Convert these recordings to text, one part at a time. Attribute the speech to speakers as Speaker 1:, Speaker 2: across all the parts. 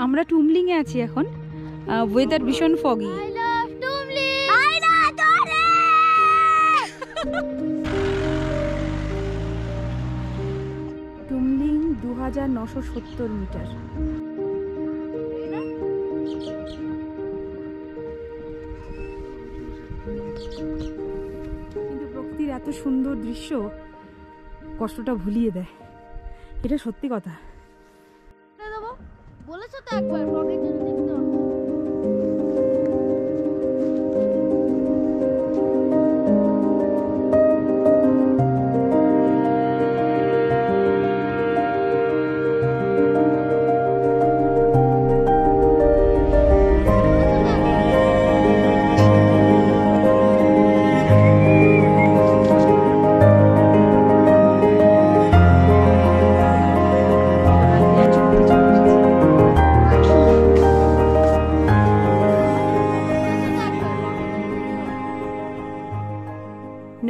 Speaker 1: আমরা টুমলিংয়ে আছি এখন। ওয়েদার ভীষণ ফগি। টুমলিং 2970 মিটার। কিন্তু প্রকৃতির এত সুন্দর দৃশ্য কষ্টটা ভুলিয়ে দেয়, এটা সত্যি কথা।
Speaker 2: বলেছো তো একবার ফগের জন্য দেখতে হবে।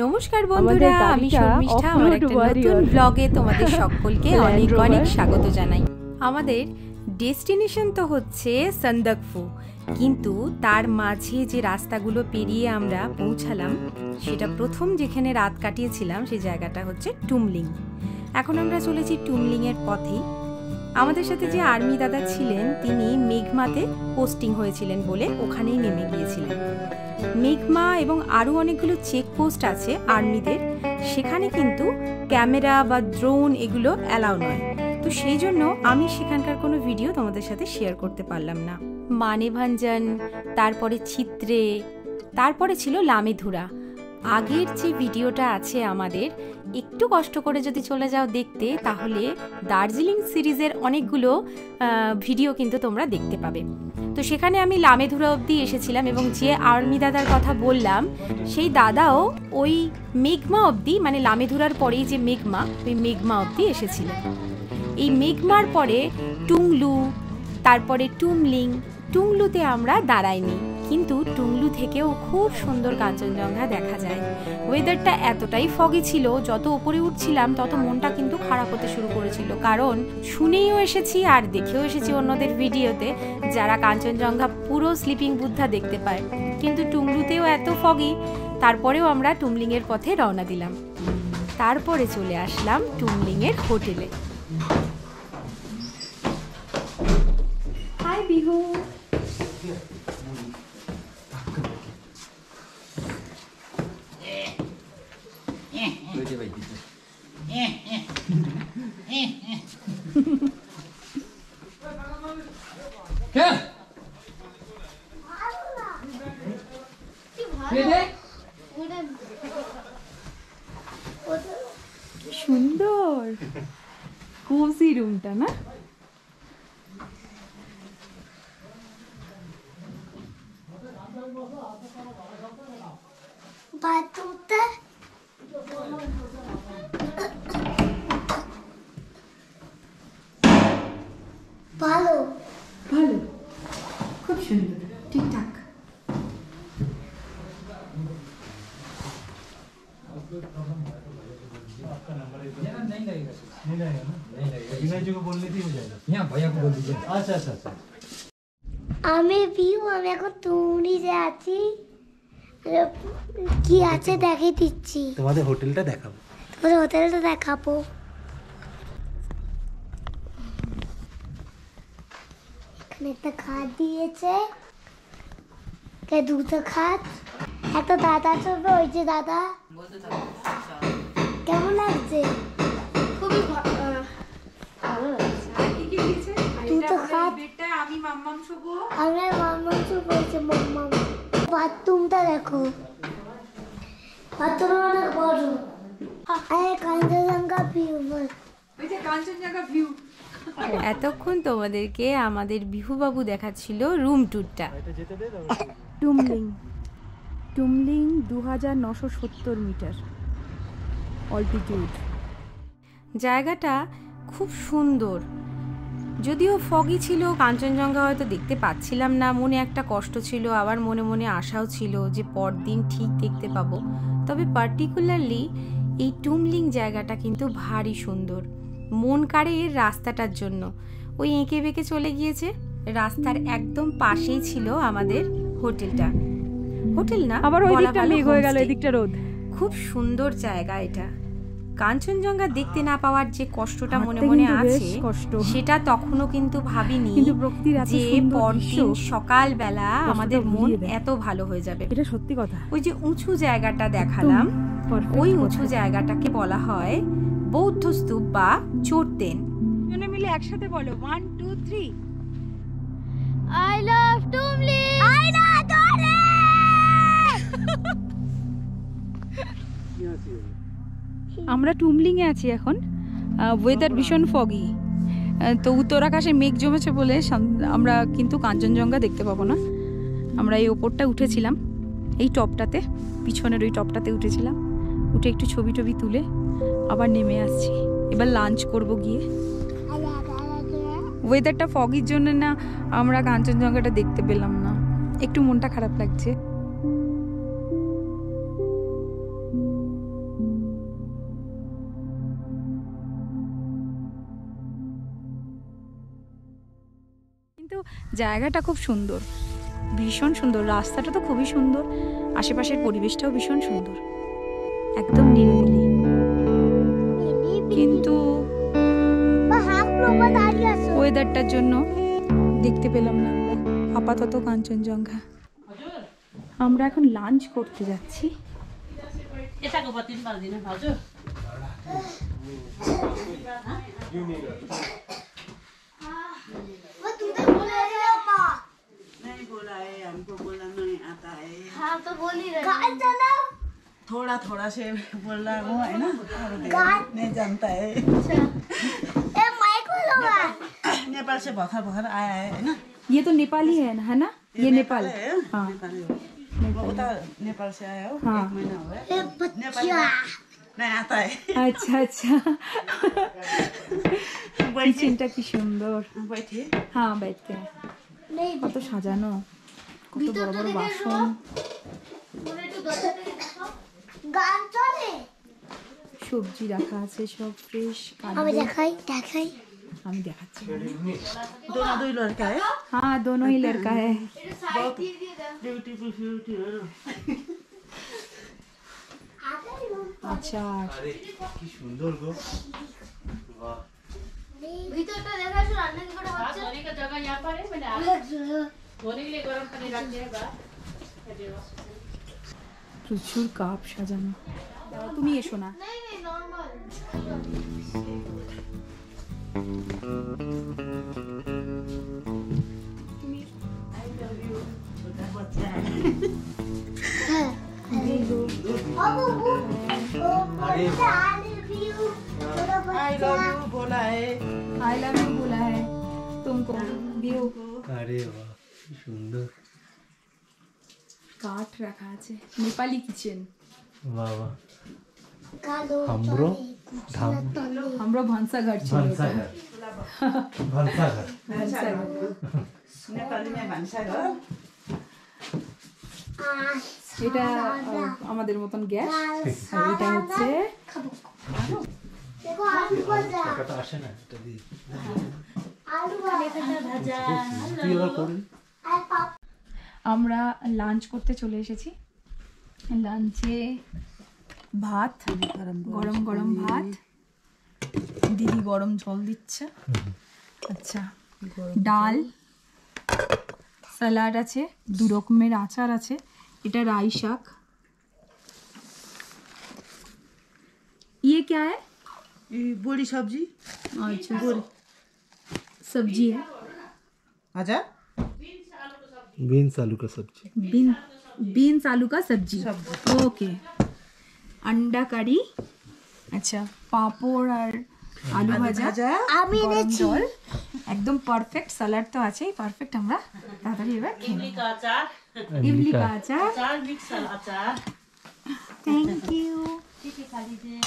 Speaker 3: নমস্কার বন্ধুরা, আমি শর্মিষ্ঠা। আমার একটা নতুন ব্লগে তোমাদের সকলকে অনেক অনেক স্বাগত জানাই। আমাদের ডেস্টিনেশন তো হচ্ছে সন্দকফু, কিন্তু তার মাঝে যে রাস্তাগুলো পেরিয়ে আমরা পৌঁছালাম, সেটা প্রথম যেখানে রাত কাটিয়েছিলাম সেই জায়গাটা হচ্ছে টুমলিং। এখন আমরা চলেছি টুমলিংয়ের পথেই। আমাদের সাথে যে আর্মি দাদা ছিলেন তিনি মেঘমাতে পোস্টিং হয়েছিলেন বলে ওখানেই নেমে গিয়েছিলেন। মেঘমা এবং আরও অনেকগুলো চেকপোস্ট আছে আর্মিদের, সেখানে কিন্তু ক্যামেরা বা ড্রোন এগুলো অ্যালাউ নয়। তো সেই জন্য আমি সেখানকার কোনো ভিডিও তোমাদের সাথে শেয়ার করতে পারলাম না। মানেভাঞ্জন, তারপরে চিত্রে, তারপরে ছিল লামেধুরা। আগের যে ভিডিওটা আছে আমাদের, একটু কষ্ট করে যদি চলে যাও দেখতে, তাহলে দার্জিলিং সিরিজের অনেকগুলো ভিডিও কিন্তু তোমরা দেখতে পাবে। তো সেখানে আমি লামেধুরা অবধি এসেছিলাম এবং যে আর্মি দাদার কথা বললাম সেই দাদাও ওই মেঘমা অবধি, মানে লামেধুরার পরেই যে মেঘমা, ওই মেঘমা অবধি এসেছিলেন। এই মেঘমার পরে টুংলু, তারপরে টুমলিং। টুংলুতে আমরা দাঁড়াইনি, কিন্তু টুংলু থেকেও খুব সুন্দর কাঞ্চনজঙ্ঘা দেখা যায়। ওয়েদারটা এতটাই ফগি ছিল, যত উপরে উঠছিলাম তত মনটা কিন্তু খারাপ হতে শুরু করেছিল, কারণ শুনেও এসেছি আর দেখেও এসেছি অন্যদের ভিডিওতে যারা কাঞ্চনজঙ্ঘা পুরো স্লিপিং বুদ্ধা দেখতে পায়, কিন্তু টুংলুতেও এত ফগি। তারপরেও আমরা টুমলিংয়ের পথে রওনা দিলাম। তারপরে চলে আসলাম টুমলিংয়ের হোটেলে। হাই বিহু।
Speaker 1: সুন্দর কোজি রুমটা না?
Speaker 2: বাথরুমটা ভালো
Speaker 1: ভালো, খুব সুন্দর, ঠিকঠাক।
Speaker 2: আমি বিহু, আমি এখন টুমলিংয়ে আছি। কি আছে দেখিয়ে দিচ্ছি।
Speaker 4: তোমাদের হোটেলটা দেখাবো।
Speaker 2: তোমাদের হোটেলটা দেখাবো। এখানে একটা খাট দিয়েছে, দুটো খাট, একটা দাদা চলবে। ওই যে দাদা, কেমন লাগছে? খুবই ভালো লাগছে। দুটো খাট, আমি মাম্মাম শুবো। বাথরুমটা দেখো, বাথরুম অনেক বড়। কাঞ্চনজঙ্ঘা ভিউ।
Speaker 3: এতক্ষণ তোমাদেরকে আমাদের বিহুবাবু দেখাচ্ছিল রুম ট্যুরটা।
Speaker 1: Tumling 2970 metre altitude.
Speaker 3: জায়গাটা খুব সুন্দর, যদিও ফগি ছিল, কাঞ্চনজঙ্ঘা হয়তো দেখতে পাচ্ছিলাম না। মনে একটা কষ্ট ছিল, আবার মনে মনে আশাও ছিল যে পরদিন ঠিক দেখতে পাবো। তবে পার্টিকুলারলি এই টুমলিং জায়গাটা কিন্তু ভারী সুন্দর। মন কাড়ে এর রাস্তাটার জন্য। ওই এঁকে বেঁকে চলে গিয়েছে, রাস্তার একদম পাশেই ছিল আমাদের হোটেলটা। হোটেল না,
Speaker 1: আবার ওই
Speaker 3: বলা
Speaker 1: দিকটা
Speaker 3: ভালো
Speaker 1: মেঘ হয়ে গেল,
Speaker 3: homestay।
Speaker 1: এদিকটা রোদ।
Speaker 3: খুব সুন্দর জায়গা এটা। কাঞ্চনজঙ্ঘা দেখতে না পাওয়ার যে কষ্টটা মনে
Speaker 1: হাঁটতে
Speaker 3: মনে
Speaker 1: কিন্তু বেশ
Speaker 3: আছে,
Speaker 1: কষ্ট।
Speaker 3: সেটা তখনও কিন্তু ভাবিনি
Speaker 1: কিন্তু প্রকৃতির এত
Speaker 3: যে
Speaker 1: সুন্দর
Speaker 3: পরদিন
Speaker 1: দৃশ্য
Speaker 3: সকালবেলা
Speaker 1: কষ্টটা
Speaker 3: আমাদের মন
Speaker 1: ভুলিয়ে দেয়।
Speaker 3: এত ভালো হয়ে যাবে।
Speaker 1: এটা সত্যি কথা।
Speaker 3: ওই যে উঁচু জায়গাটা দেখালাম,
Speaker 1: perfect
Speaker 3: ওই
Speaker 1: কথা।
Speaker 3: উঁচু জায়গাটাকে বলা হয় বৌদ্ধ স্তূপ বা চোরতেন।
Speaker 1: দুজনে মিলে একসাথে বলো 1 2 3।
Speaker 2: I love Tumli. I love Tumli.
Speaker 1: আমরা টুমলিং এ আছি এখন। ওয়েদার ভীষণ ফগি, তো উত্তর আকাশে মেঘ জমেছে বলে আমরা কিন্তু কাঞ্চনজঙ্ঘা দেখতে পাবো না। আমরা এই ওপরটা উঠেছিলাম, এই টপটাতে, পিছনের ওই টপটাতে উঠেছিলাম, উঠে একটু ছবি টবি তুলে আবার নেমে আসছি। এবার লাঞ্চ করব গিয়ে। ওয়েদারটা ফগির জন্য না আমরা কাঞ্চনজঙ্ঘাটা দেখতে পেলাম না, একটু মনটা খারাপ লাগছে। কিন্তু জায়গাটা খুব সুন্দর, ভীষণ সুন্দর। রাস্তাটা তো খুবই সুন্দর, আশেপাশের পরিবেশটাও ভীষণ সুন্দর, একদম নিরিবিলি। কিন্তু ওয়েদারটার জন্য দেখতে পেলাম না আমরা আপাতত কাঞ্চনজঙ্ঘা। আমরা এখন লাঞ্চ করতে যাচ্ছি।
Speaker 4: नहीं बोला है, हमको बोलना नहीं आता है।
Speaker 2: हाँ तो बोल ही रहे।
Speaker 4: थोड़ा थोड़ा से बोल रहा हूँ है ना, और नहीं जानता है।
Speaker 2: ए माइक खोलो।
Speaker 4: नेपाल से बखर बखर आया है ना।
Speaker 1: ये तो नेपाली है ना, है ना? ये नेपाल
Speaker 4: है,
Speaker 1: हाँ।
Speaker 4: नेपाली हो। वो उधर नेपाल से आया हो,
Speaker 1: हाँ।
Speaker 4: 1 महीना हुआ है।
Speaker 2: ए
Speaker 4: नेपाली
Speaker 2: बच्चा।
Speaker 4: नहीं आता है।
Speaker 1: अच्छा अच्छा। কিচেনটা কি সুন্দর।
Speaker 4: बैठिए।
Speaker 1: হ্যাঁ बैठते हैं।
Speaker 2: नहीं
Speaker 1: কত সাজানো, কত বড় বড় বাসন।
Speaker 2: গান চলে।
Speaker 1: সবজি রাখা আছে সব ফ্রেশ।
Speaker 2: আমি দেখাই দেখাই।
Speaker 1: আমি দেখাচ্ছি।
Speaker 4: दोनों दो ही लड़का है।
Speaker 1: हाँ दोनों ही लड़का है।
Speaker 4: ब्यूटीफुल ब्यूटी है ना।
Speaker 1: আচ্ছা
Speaker 5: কি সুন্দর গো, বাহ।
Speaker 2: ভিতরটা দেখাশো রান্না কি করে হচ্ছে।
Speaker 6: धोने का जगह यहाँ पर है, मैंने धोने के लिए गर्म पानी रख दिया है बाहर।
Speaker 1: প্রচুর কাপ সাজানো। তুমি এসো না।
Speaker 2: नहीं नहीं नॉर्मल।
Speaker 4: I love you बोला है।
Speaker 1: आई लव यू बोला है तुमको। ভিউ
Speaker 5: আরে বাহ কি সুন্দর,
Speaker 1: কাঠ রাখা আছে, নেপালি কিচেন।
Speaker 5: বাহ বাহ।
Speaker 2: কালো
Speaker 5: हमरो धाम
Speaker 1: আমরা ভান্সাঘর ছিল এটা।
Speaker 5: भान्साघर, भान्साघर।
Speaker 1: ভান্সাঘর।
Speaker 4: नेपाली में भान्सा घर।
Speaker 1: এটা আমাদের মতন গ্যাস, আর এটা হচ্ছে
Speaker 2: देखो आलू भाजा।
Speaker 5: টাকাটা আসে না এটা দিয়ে
Speaker 2: आलू भाजा।
Speaker 5: তুই এবার করবি।
Speaker 2: আর পাপ
Speaker 1: আমরা লাঞ্চ করতে চলে এসেছি। লাঞ্চে ভাত, গরম গরম ভাত, দিদি গরম জল দিচ্ছে। আচ্ছা, ডাল, স্যালাড আছে, 2 রকমের আচার আছে, এটা রাই শাক। ये क्या है?
Speaker 4: ये बोरी सब्जी।
Speaker 1: अच्छा सब्जी है,
Speaker 4: अच्छा।
Speaker 5: बीन्स आलू का सब्जी।
Speaker 1: बीन्स आलू का सब्जी। ओके। अंडा करी, अच्छा पापड़ और आलू भाजा,
Speaker 2: আমি
Speaker 1: গরম
Speaker 2: এনেছি।
Speaker 1: জল, একদম পারফেক্ট। স্যালাড তো আছেই, পারফেক্ট। আমরা তাড়াতাড়ি এবার খেয়ে
Speaker 6: इमली का अचार,
Speaker 1: ইমলি का আচার।
Speaker 6: अचार मिक्स अचार।
Speaker 1: Thank you.
Speaker 6: ठीक है, खा लीजिए।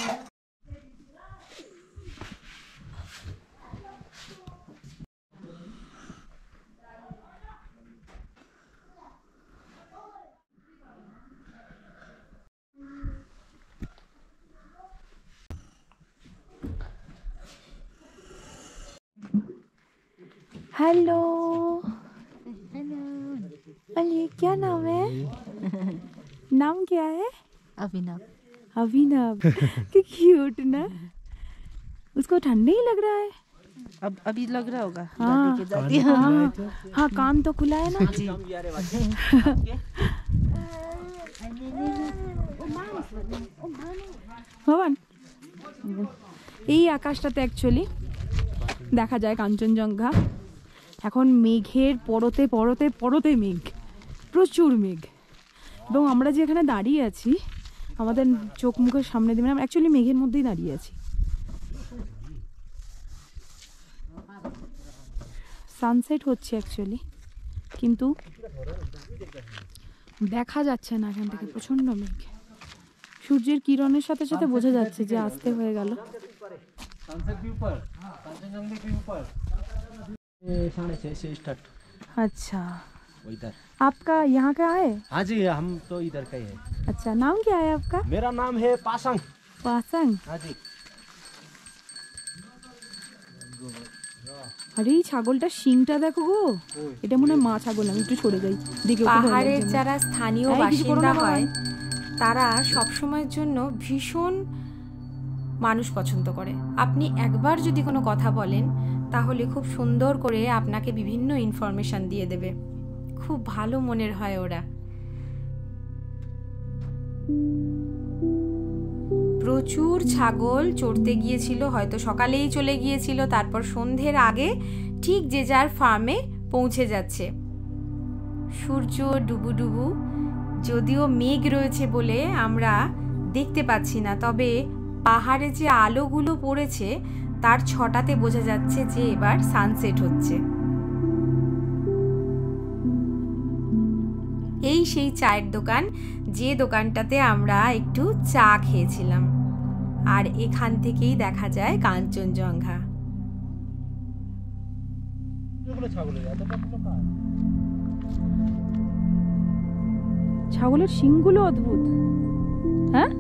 Speaker 1: হ্যালো, बोलिए क्या नाम है? नाम क्या है?
Speaker 6: अभिनव।
Speaker 1: अभिनव। कि क्यूट ना। उसको ठंड नहीं लग रहा है?
Speaker 6: अब अभी लग रहा होगा।
Speaker 1: हाँ,
Speaker 6: दादी के दादी।
Speaker 1: हाँ, हाँ, कान तो खुला है ना जी। ভবান এই আকাশটাতে অ্যাকচুয়ালি দেখা যায় কাঞ্চনজঙ্ঘা। এখন মেঘের পরতে পরতে পরতে মেঘ, প্রচুর মেঘ। এবং আমরা যে এখানে দাঁড়িয়ে আছি আমাদের চোখ মুখের সামনে দিয়ে, আমরা অ্যাকচুয়ালি মেঘের মধ্যেই দাঁড়িয়ে আছি। সানসেট হচ্ছে অ্যাকচুয়ালি, কিন্তু দেখা যাচ্ছে না এখান থেকে, প্রচণ্ড মেঘ। সূর্যের কিরণের সাথে সাথে বোঝা যাচ্ছে যে আসতে হয়ে গেল। अच्छा,
Speaker 5: इधर
Speaker 1: आपका यहाँ का है?
Speaker 5: हाँ जी, हम तो इधर का ही है।
Speaker 1: अच्छा, नाम क्या है आपका?
Speaker 5: मेरा नाम है पासंग।
Speaker 1: पासंग।
Speaker 5: हाँ जी।
Speaker 1: আরে এই ছাগলটা শিংটা দেখো গো, এটা মনে হয় মা ছাগল। আমি একটু সরে যাই দেখে।
Speaker 3: পাহাড়ের যারা স্থানীয় বাসিন্দা হয় তারা সবসময়ের জন্য ভীষণ মানুষ পছন্দ করে। আপনি একবার যদি কোনো কথা বলেন তাহলে খুব সুন্দর করে আপনাকে বিভিন্ন ইনফরমেশন দিয়ে দেবে। খুব ভালো মনের হয় ওরা। প্রচুর ছাগল চড়তে গিয়েছিল, হয়তো সকালেই চলে গিয়েছিল, তারপর সন্ধ্যের আগে ঠিক যে যার ফার্মে পৌঁছে যাচ্ছে। সূর্য ডুবু ডুবু, যদিও মেঘ রয়েছে বলে আমরা দেখতে পাচ্ছি না, তবে পাহাড়ে যে আলোগুলো পড়েছে তার ছটাতে বোঝা যাচ্ছে যে এবার সানসেট হচ্ছে। এই সেই চায়ের দোকান, যে দোকানটাতে আমরা একটু চা খেয়েছিলাম, আর এখান থেকেই দেখা যায় কাঞ্চনজঙ্ঘা।
Speaker 1: ছাগলের শিংগুলো অদ্ভুত। হ্যাঁ,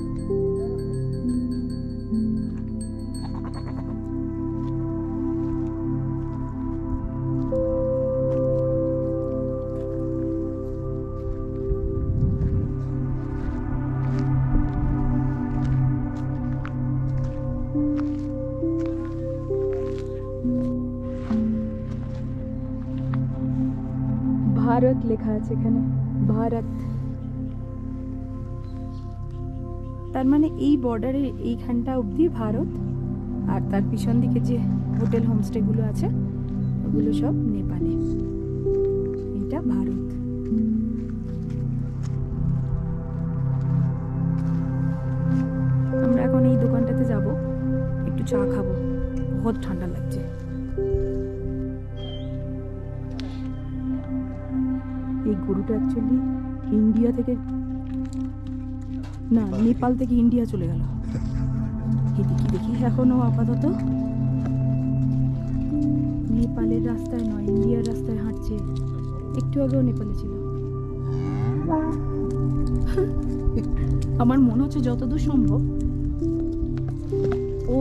Speaker 1: ভারত লেখা আছে এখানে, ভারত। তার মানে এই বর্ডারের এইখানটা অবধি ভারত, আর তার পিছন দিকে যে হোটেল হোমস্টেগুলো আছে ওগুলো সব নেপালে। এটা ভারত। আমরা এখন এই দোকানটাতে যাব, একটু চা খাবো, বহুত ঠান্ডা লাগছে। এই গরুটা অ্যাকচুয়ালি ইন্ডিয়া থেকে, না নেপাল থেকে ইন্ডিয়া চলে গেল। এদিকে দেখি এখনো আপাতত নেপালের রাস্তায় নয়, ইন্ডিয়ার রাস্তায় হাঁটছে। একটু আগেও নেপালে ছিল। আমার মনে হচ্ছে যতদূর সম্ভব ও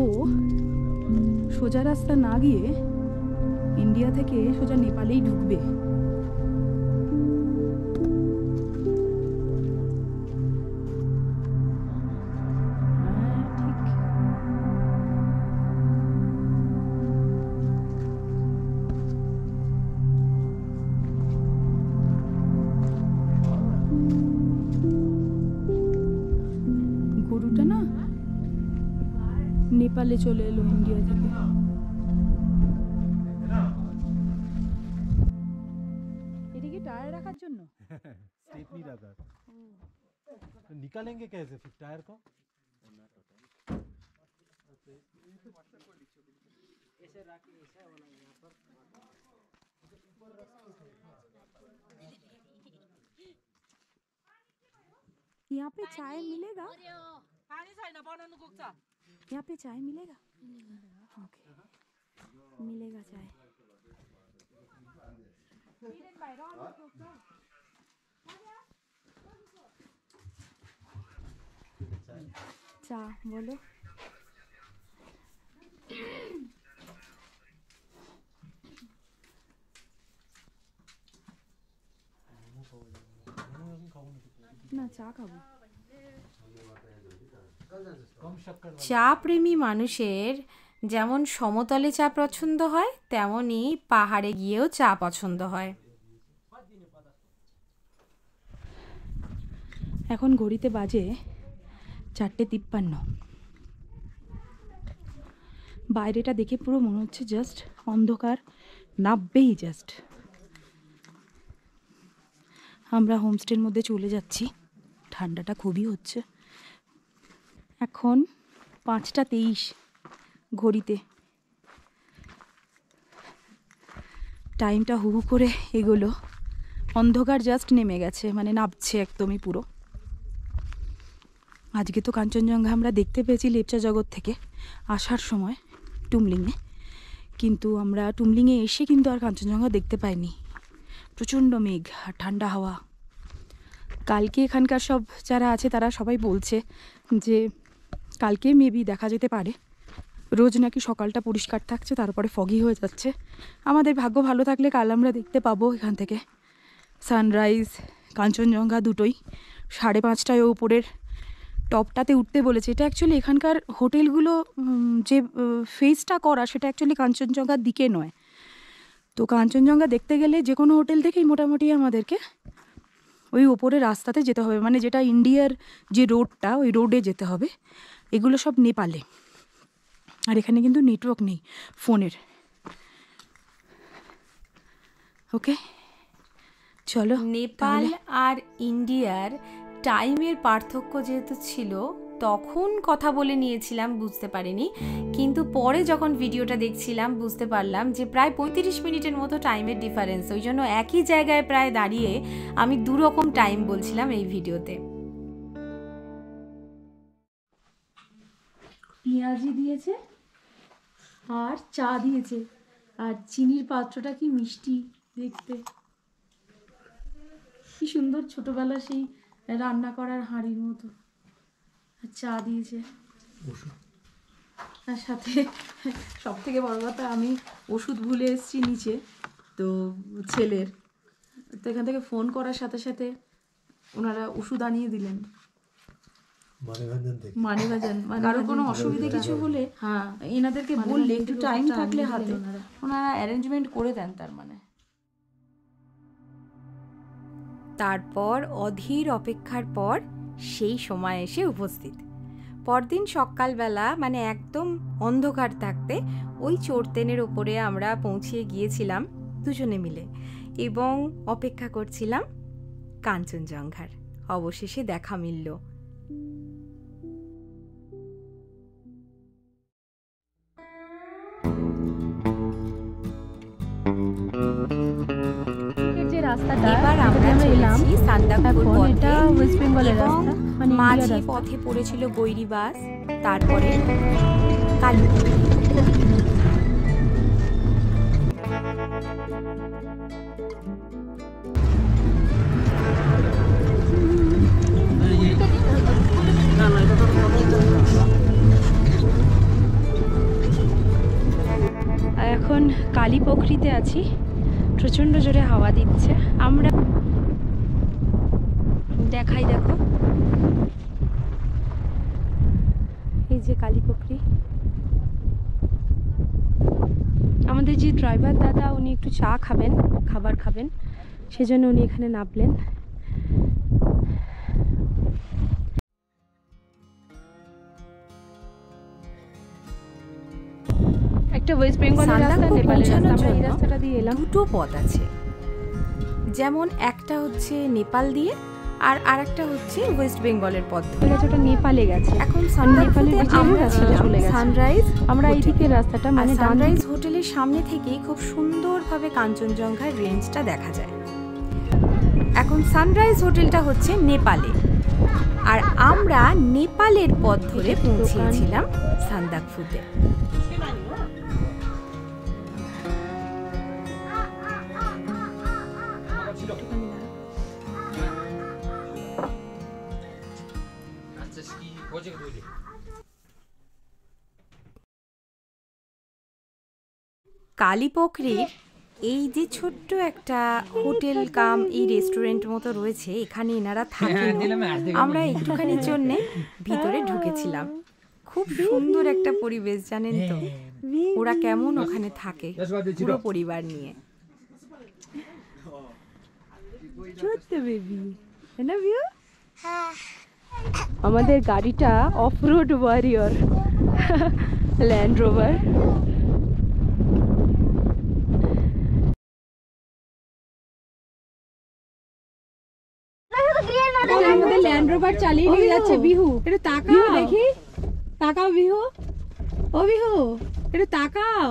Speaker 1: সোজা রাস্তা না গিয়ে ইন্ডিয়া থেকে সোজা নেপালেই ঢুকবে। গরুটা না নেপালে চলে এলো ইন্ডিয়া থেকে। এদিকে টায়ার রাখার জন্য
Speaker 5: स्टेप नहीं रखा। तो निकालेंगे कैसे फिर टायर को?
Speaker 1: यहाँ पे चाय मिलेगा? यहाँ पे चाय मिलेगा? ओके, मिलेगा चाय। चा बोलो। না চা খাবো।
Speaker 3: চা প্রেমী মানুষের যেমন সমতলে চা পছন্দ হয়, তেমনই পাহাড়ে গিয়েও চা পছন্দ হয়।
Speaker 1: এখন ঘড়িতে বাজে 4:53। বাইরেটা দেখে পুরো মনে হচ্ছে জাস্ট অন্ধকার, নাববেই জাস্ট। আমরা হোমস্টের মধ্যে চলে যাচ্ছি, ঠান্ডাটা খুবই হচ্ছে। এখন 5:23 ঘড়িতে। টাইমটা হু হু করে এগোলো, অন্ধকার জাস্ট নেমে গেছে, মানে নাবছে একদমই পুরো। আজকে তো কাঞ্চনজঙ্ঘা আমরা দেখতে পেয়েছি লেপচা জগৎ থেকে আসার সময় টুমলিংয়ে, কিন্তু আমরা টুমলিংয়ে এসে কিন্তু আর কাঞ্চনজঙ্ঘা দেখতে পাইনি। প্রচণ্ড মেঘ আর ঠান্ডা হাওয়া। কালকে এখানকার সব যারা আছে তারা সবাই বলছে যে কালকে মেবি দেখা যেতে পারে। রোজ নাকি সকালটা পরিষ্কার থাকছে, তারপরে ফগি হয়ে যাচ্ছে। আমাদের ভাগ্য ভালো থাকলে কাল আমরা দেখতে পাবো এখান থেকে সানরাইজ, কাঞ্চনজঙ্ঘা দুটোই। 5:30টায় ওপরের টপটাতে উঠতে বলেছে। এটা অ্যাকচুয়ালি এখানকার হোটেলগুলো যে ফেসটা করা, সেটা অ্যাকচুয়ালি কাঞ্চনজঙ্ঘার দিকে নয়। তো কাঞ্চনজঙ্ঘা দেখতে গেলে যে কোনো হোটেল থেকেই মোটামুটি আমাদেরকে ওই ওপরের রাস্তাতে যেতে হবে, মানে যেটা ইন্ডিয়ার যে রোডটা, ওই রোডে যেতে হবে। এগুলো সব নেপালে, আর এখানে কিন্তু নেটওয়ার্ক নেই ফোনের। ওকে চলো।
Speaker 3: নেপাল আর ইন্ডিয়ার টাইমের পার্থক্য যেহেতু ছিল, তখন কথা বলে নিয়েছিলাম, বুঝতে পারিনি। কিন্তু পরে যখন ভিডিওটা দেখছিলাম বুঝতে পারলাম যে প্রায় 35 মিনিটের মতো টাইমের ডিফারেন্স। ওই জন্য একই জায়গায় প্রায় দাঁড়িয়ে আমি দুরকম টাইম বলছিলাম এই ভিডিওতে।
Speaker 1: পেঁয়াজি দিয়েছে আর চা দিয়েছে, আর চিনির পাত্রটা কি মিষ্টি দেখতে, কি সুন্দর, ছোটবেলা সেই রান্না করার হাঁড়ির মতো। আর চা দিয়েছে, আর সাথে সব থেকে বড় কথা, আমি ওষুধ ভুলে এসেছি নিচে, তো ছেলের, তো এখান থেকে ফোন করার সাথে সাথে ওনারা ওষুধ আনিয়ে দিলেন। মানিবাজান, কারো কোনো অসুবিধা কিছু হলে হ্যাঁ এনাদেরকে বললে, একটু টাইম থাকলে হাতে ওনারা অ্যারেঞ্জমেন্ট করে দেন। তার মানে
Speaker 3: তারপর অধীর অপেক্ষার পর সেই সময় এসে উপস্থিত। পরদিন সকালবেলা, মানে একদম অন্ধকার থাকতে, ওই চোরতেনের ওপরে আমরা পৌঁছিয়ে গিয়েছিলাম দুজনে মিলে, এবং অপেক্ষা করছিলাম কাঞ্চনজঙ্ঘার। অবশেষে দেখা মিলল। এবার আমরা এলাম সান্দাকফু পথে, এবং মাঝি পথে পড়েছিল গৈরিবাস, তারপরে কালীপুর।
Speaker 1: এখন কালীপোখরিতে আছি, প্রচণ্ড জোরে হাওয়া দিচ্ছে। আমরা দেখাই, দেখো এই যে কালীপোখরি। আমাদের যে ড্রাইভার দাদা, উনি একটু চা খাবেন, খাবার খাবেন, সেজন্য উনি এখানে নামলেন। একটা ওয়েস্ট বেঙ্গলের রাস্তা, নেপালের রাস্তা, আমরা এই রাস্তাটা দিয়ে এলাম।
Speaker 3: দুটো পথ আছে, যেমন একটা হচ্ছে নেপাল দিয়ে, আর আরেকটা হচ্ছে ওয়েস্ট বেঙ্গলের পথ ধরে।
Speaker 1: ওটা নেপালে গেছে।
Speaker 3: এখন
Speaker 1: নেপালের
Speaker 3: আমরা ছিলাম সানরাইজ,
Speaker 1: আমরা এই দিকের রাস্তাটা, মানে
Speaker 3: সানরাইজ হোটেলের সামনে থেকেই খুব সুন্দরভাবে কাঞ্চনজঙ্ঘার রেঞ্জটা দেখা যায়। এখন সানরাইজ হোটেলটা হচ্ছে নেপালে, আর আমরা নেপালের পথ ধরে পৌঁছেছিলাম সান্দাকফুতে। কালীপোখরির এই যে ছোট্ট একটা হোটেল কাম এই রেস্টুরেন্ট মতো রয়েছে, এখানে এনারা থাকেন। আমরা একটুখানির জন্য ভিতরে ঢুকেছিলাম। খুব সুন্দর একটা পরিবেশ, জানেন তো ওরা কেমন ওখানে থাকে পুরো পরিবার নিয়ে।
Speaker 1: আমাদের গাড়িটা off road warrior Land Rover. আমাদের ল্যান্ড রোভার চালিয়ে নিয়ে যাচ্ছে বিহু। একটু তাকাও দেখি, তাকাও বিহু। ও বিহু একটু তাকাও,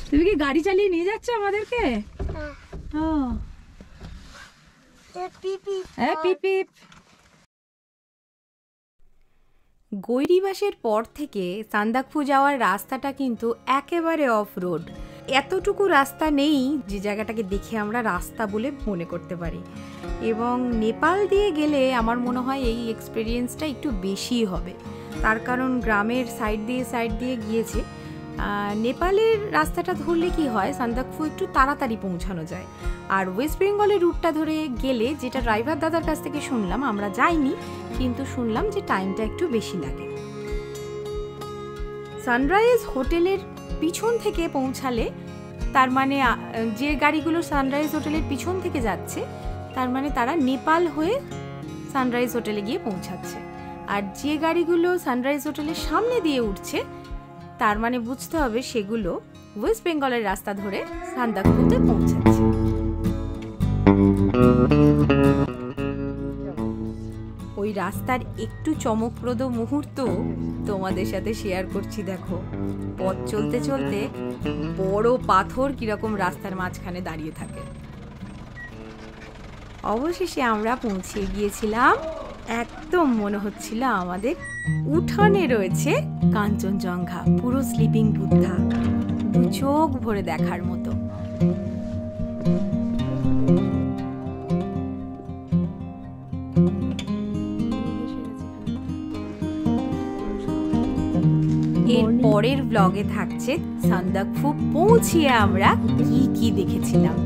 Speaker 1: তুমি কি গাড়ি চালিয়ে নিয়ে যাচ্ছ আমাদেরকে?
Speaker 3: গৈরিবাসের পর থেকে সান্দাকফু যাওয়ার রাস্তাটা কিন্তু একেবারে অফ রোড। এতটুকু রাস্তা নেই যে জায়গাটাকে দেখে আমরা রাস্তা বলে মনে করতে পারি। এবং নেপাল দিয়ে গেলে আমার মনে হয় এই এক্সপিরিয়েন্সটা একটু বেশিই হবে, তার কারণ গ্রামের সাইড দিয়ে গিয়েছে। নেপালের রাস্তাটা ধরলে কি হয়, সান্দাকফু একটু তাড়াতাড়ি পৌঁছানো যায়। আর ওয়েস্ট বেঙ্গলের রুটটা ধরে গেলে, যেটা ড্রাইভার দাদার কাছ থেকে শুনলাম, আমরা যাইনি কিন্তু শুনলাম যে টাইমটা একটু বেশি লাগে। সানরাইজ হোটেলের পিছন থেকে পৌঁছালে, তার মানে যে গাড়িগুলো সানরাইজ হোটেলের পিছন থেকে যাচ্ছে তার মানে তারা নেপাল হয়ে সানরাইজ হোটেলে গিয়ে পৌঁছাচ্ছে। আর যে গাড়িগুলো সানরাইজ হোটেলের সামনে দিয়ে উঠছে তার মানে বুঝতে হবে সেগুলো ওয়েস্ট বেঙ্গলের রাস্তা ধরে সান্দাকফুতে পৌঁছাচ্ছে। ওই রাস্তার একটু চমকপ্রদ মুহূর্ত তোমাদের সাথে শেয়ার করছি। দেখো, পথ চলতে চলতে বড় পাথর কিরকম রাস্তার মাঝখানে দাঁড়িয়ে থাকে। অবশেষে আমরা পৌঁছে গিয়েছিলাম। একদম মনে হচ্ছিল আমাদের উঠানে রয়েছে কাঞ্চনজঙ্ঘা, পুরো স্লিপিং বুদ্ধা, দু চোখ ভরে দেখার মতো। এর পরের ব্লগে থাকছে সান্দাকফু পৌঁছিয়ে আমরা কি কি দেখেছিলাম।